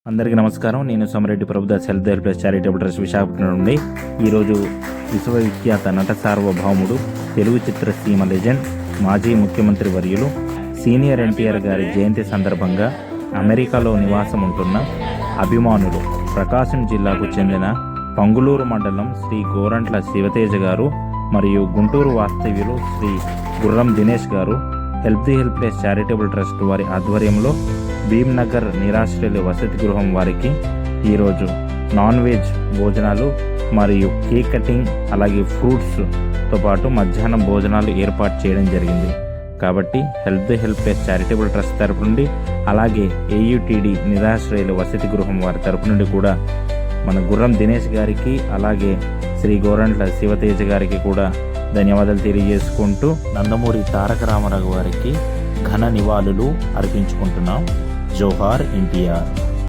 అందరికీ నమస్కారం. నేను Somireddy Prabhudas health plus charitable trust Visakhapatnam నుండి ఈరోజు విశ్వవిఖ్యాత నట సార్వభౌముడు, తెలుగు చిత్రసీమ లెజెండ్, మాజీ ముఖ్యమంత్రి వర్యులు సీనియర్ ఎన్టీఆర్ గారి జయంతి సందర్భంగా అమెరికాలో నివాసం ఉంటున్న అభిమానులు ప్రకాశం జిల్లాకు చెందిన పంగులూరు మండలం శ్రీ గోరంట్ల శివతేజ గారు మరియు గుంటూరు వాస్తవ్యులు శ్రీ గుర్రం దినేష్ గారు హెల్త్ ప్లస్ చారిటబుల్ ట్రస్ట్ వారి ఆధ్వర్యంలో భీమ్నగర్ నిరాశ్రయుల వసతి గృహం వారికి ఈరోజు నాన్ వెజ్ భోజనాలు మరియు కేక్ కటింగ్ అలాగే ఫ్రూట్స్తో పాటు మధ్యాహ్నం భోజనాలు ఏర్పాటు చేయడం జరిగింది. కాబట్టి హెల్త్ ప్లస్ చారిటబుల్ ట్రస్ట్ తరపు నుండి అలాగే ఏయుటిడి నిరాశ్రయుల వసతి గృహం వారి తరపు నుండి కూడా మన గుర్రం దినేష్ గారికి అలాగే శ్రీ గోరంట్ల శివతేజ గారికి కూడా ధన్యవాదాలు తెలియజేసుకుంటూ నందమూరి తారక రామారావు గారికి ఘన నివాళులు అర్పించుకుంటున్నాం. జోహార్ ఎన్టీఆర్.